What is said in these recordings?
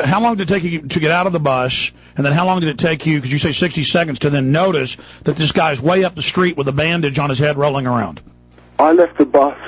how long did it take you to get out of the bus, and then how long did it take you, because you say 60 seconds, to then notice that this guy's way up the street with a bandage on his head rolling around? I left the bus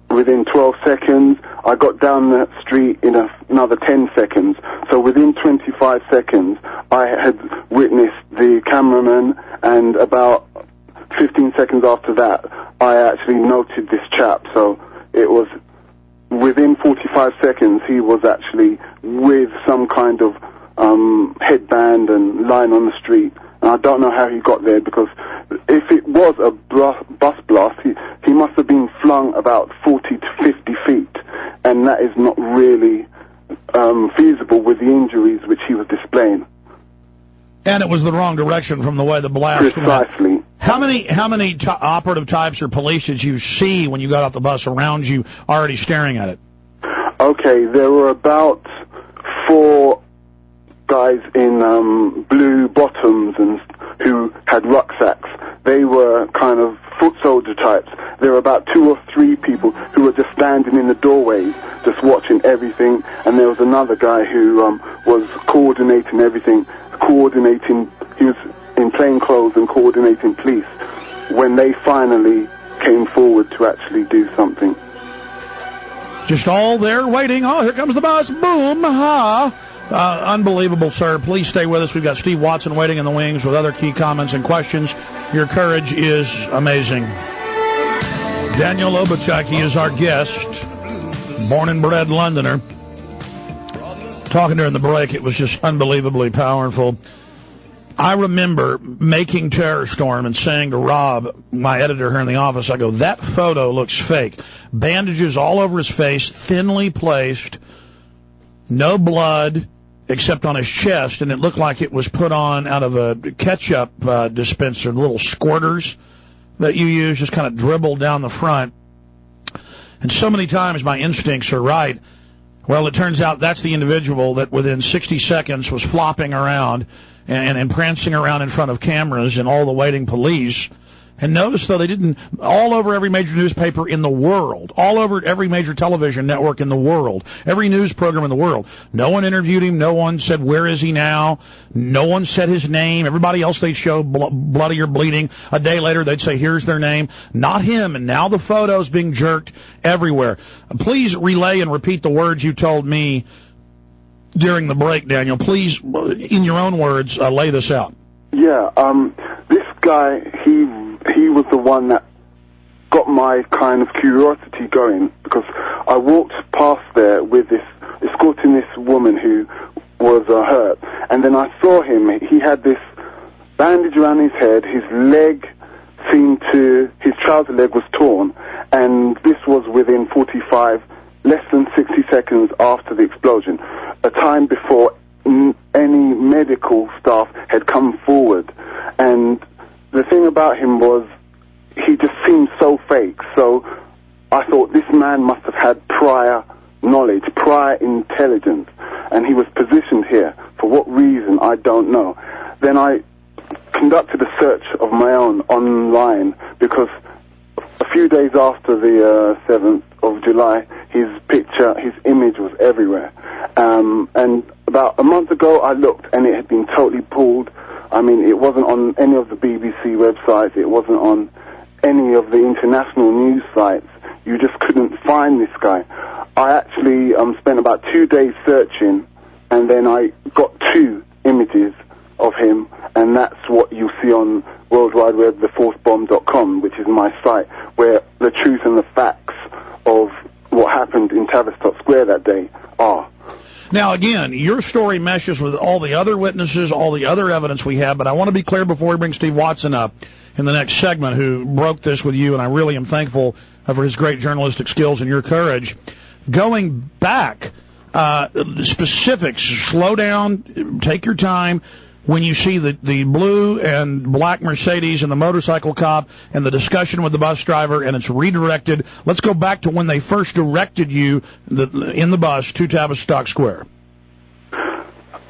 within 12 seconds. I got down the street in another 10 seconds. So within 25 seconds, I had witnessed the cameraman, and about 15 seconds after that, I actually noted this chap. So it was within 45 seconds, he was actually with some kind of headband and lying on the street. And I don't know how he got there, because if it was a bus blast, he must have been flung about 40 to 50 feet. And that is not really feasible with the injuries which he was displaying. And it was the wrong direction from the way the blast Precisely. went. How many operative types or police did you see when you got off the bus around you already staring at it? Okay, there were about 4 guys in blue bottoms and who had rucksacks. They were kind of foot soldier types. There were about 2 or 3 people who were just standing in the doorways, just watching everything. And there was another guy who was coordinating everything, he was in plain clothes and coordinating police when they finally came forward to actually do something. Just all there waiting. Oh, here comes the bus. Boom. Ha. Unbelievable, sir. Please stay with us. We've got Steve Watson waiting in the wings with other key comments and questions. Your courage is amazing. Daniel Obachaki is our guest. Born and bred Londoner. Talking during the break, it was just unbelievably powerful. I remember making Terror Storm and saying to Rob, my editor here in the office, I go, that photo looks fake. Bandages all over his face, thinly placed, no blood except on his chest, and it looked like it was put on out of a ketchup dispenser, little squirters that you use, just kind of dribbled down the front. And so many times my instincts are right. Well, it turns out that's the individual that within 60 seconds was flopping around and prancing around in front of cameras and all the waiting police. And notice, though, they didn't, all over every major newspaper in the world, all over every major television network in the world, every news program in the world, no one interviewed him, no one said, where is he now? No one said his name. Everybody else they'd show bloody or bleeding. A day later, they'd say, here's their name. Not him, and now the photos being jerked everywhere. Please relay and repeat the words you told me during the break, Daniel. Please, in your own words, lay this out. Yeah, this guy, he was the one that got my kind of curiosity going, because I walked past there with escorting this woman who was hurt, and then I saw him. He had this bandage around his head, his trouser leg was torn, and this was within less than 60 seconds after the explosion, a time before any medical staff had come forward. And the thing about him was, he just seemed so fake. So I thought this man must have had prior knowledge, prior intelligence, and he was positioned here. For what reason, I don't know. Then I conducted a search of my own online, because a few days after the 7th of July, his image was everywhere. And about a month ago, I looked, and it had been totally pulled. I mean, it wasn't on any of the BBC websites. It wasn't on any of the international news sites. You just couldn't find this guy. I actually spent about 2 days searching, and then I got 2 images of him, and that's what you see on World Wide Web, thefourthbomb.com, which is my site, where the truth and the facts of what happened in Tavistock Square that day are. Now, again, your story meshes with all the other witnesses, all the other evidence we have, but I want to be clear before we bring Steve Watson up in the next segment, who broke this with you, and I really am thankful for his great journalistic skills and your courage. Going back, specifics, slow down, take your time. When you see the blue and black Mercedes and the motorcycle cop and the discussion with the bus driver, and it's redirected, let's go back to when they first directed you in the bus to Tavistock Square.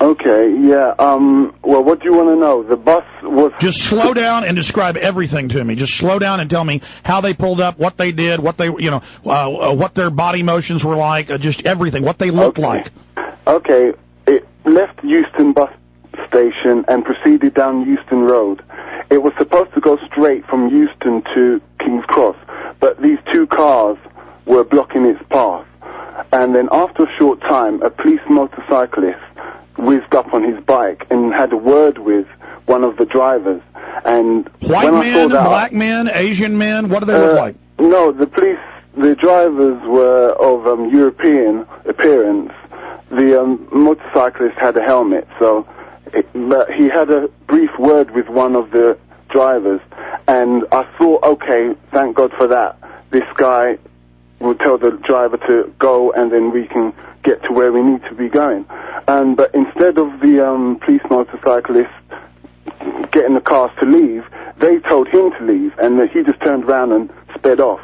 Okay, yeah. Well, what do you want to know? The bus was... Just slow down and describe everything to me. Just slow down and tell me how they pulled up, what they did, what they, what their body motions were like, just everything, what they looked like. Okay. Euston bus station and proceeded down Euston Road. It was supposed to go straight from Euston to King's Cross, but these two cars were blocking its path. And then after a short time, a police motorcyclist whizzed up on his bike and had a word with one of the drivers. And white when men, I saw that, black men, Asian men, what do they look like? No, the drivers were of European appearance. The motorcyclist had a helmet, but he had a brief word with one of the drivers, and I thought, okay, thank God for that. This guy will tell the driver to go, and then we can get to where we need to be going. But instead of the police motorcyclist getting the cars to leave, they told him to leave, and he just turned around and sped off.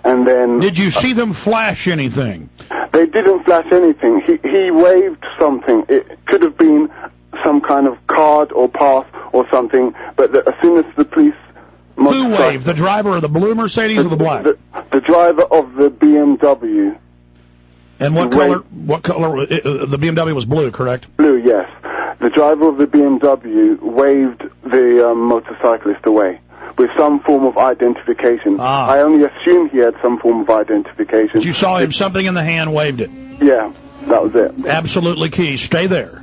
And then, did you see them flash anything? They didn't flash anything. He waved something. It could have been some kind of card or pass or something, but as soon as the police... Who waved? The driver of the blue Mercedes or the black? The driver of the BMW. And what color? What color? The BMW was blue, correct? Blue, yes. The driver of the BMW waved the motorcyclist away with some form of identification. I only assume he had some form of identification. But you saw him, something in the hand, waved it. Yeah, that was it. Absolutely key. Stay there.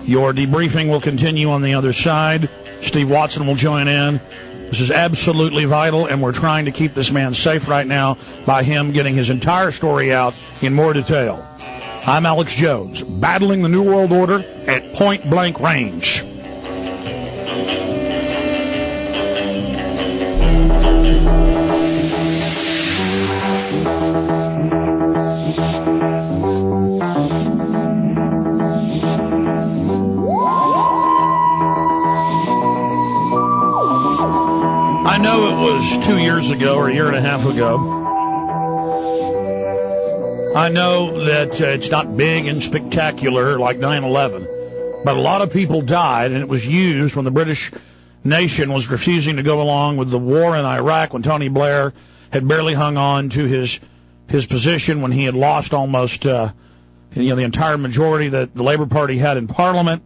Your debriefing will continue on the other side. Steve Watson will join in. This is absolutely vital, and we're trying to keep this man safe right now by him getting his entire story out in more detail. I'm Alex Jones, battling the New World Order at point-blank range. I know it was 2 years ago or a year and a half ago. I know that it's not big and spectacular like 9/11, but a lot of people died, and it was used when the British nation was refusing to go along with the war in Iraq, when Tony Blair had barely hung on to his position, when he had lost almost the entire majority that the Labour Party had in Parliament.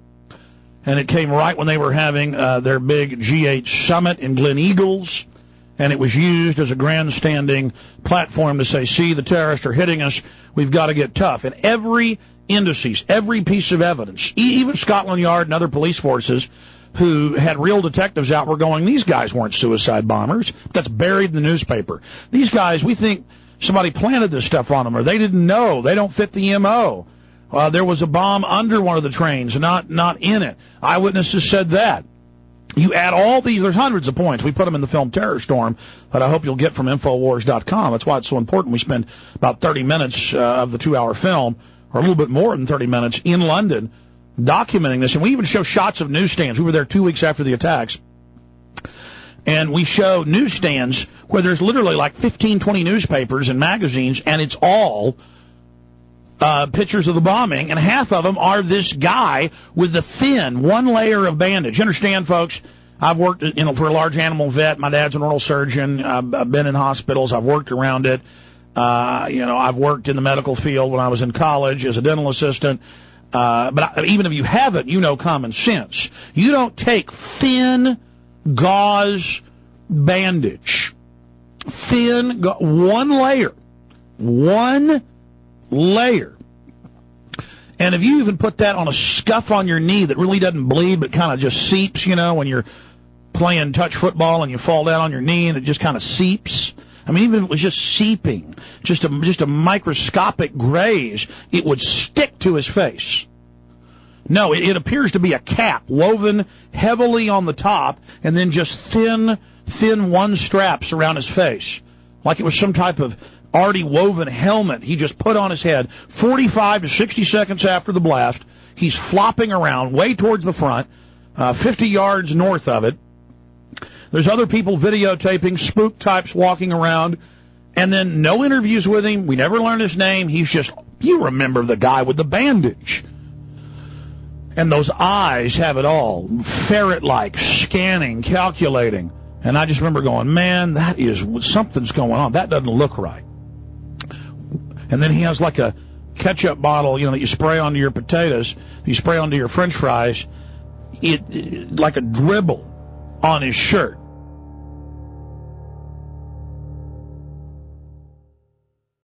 And it came right when they were having their big G8 summit in Glen Eagles, and it was used as a grandstanding platform to say, see, the terrorists are hitting us, we've got to get tough. And every indices, every piece of evidence, even Scotland Yard and other police forces who had real detectives out were going, these guys weren't suicide bombers. That's buried in the newspaper. These guys, we think somebody planted this stuff on them, or they didn't know. They don't fit the M.O. There was a bomb under one of the trains, not in it. Eyewitnesses said that. You add all these, there's hundreds of points. We put them in the film Terror Storm that I hope you'll get from Infowars.com. That's why it's so important. We spend about 30 minutes of the 2-hour film, or a little bit more than 30 minutes, in London documenting this. And we even show shots of newsstands. We were there 2 weeks after the attacks. And we show newsstands where there's literally like 15, 20 newspapers and magazines, and it's all pictures of the bombing, and half of them are this guy with the thin one layer of bandage. You understand, folks? I've worked, for a large animal vet. My dad's an oral surgeon. I've been in hospitals. I've worked around it. I've worked in the medical field when I was in college as a dental assistant. But even if you haven't, you know common sense. You don't take thin gauze bandage, one layer. And if you even put that on a scuff on your knee that really doesn't bleed but kind of just seeps, when you're playing touch football and you fall down on your knee and it just kind of seeps. I mean, even if it was just seeping, just a microscopic graze, it would stick to his face. No, it appears to be a cap woven heavily on the top and then just thin one straps around his face, like it was some type of already woven helmet he just put on his head. 45 to 60 seconds after the blast, he's flopping around way towards the front, 50 yards north of it. There's other people videotaping, spook types walking around, and then no interviews with him. We never learned his name. He's just, you remember the guy with the bandage. And those eyes have it all, ferret-like, scanning, calculating. And I just remember going, man, something's going on. That doesn't look right. And then he has like a ketchup bottle, that you spray onto your potatoes, you spray onto your French fries, it like a dribble on his shirt.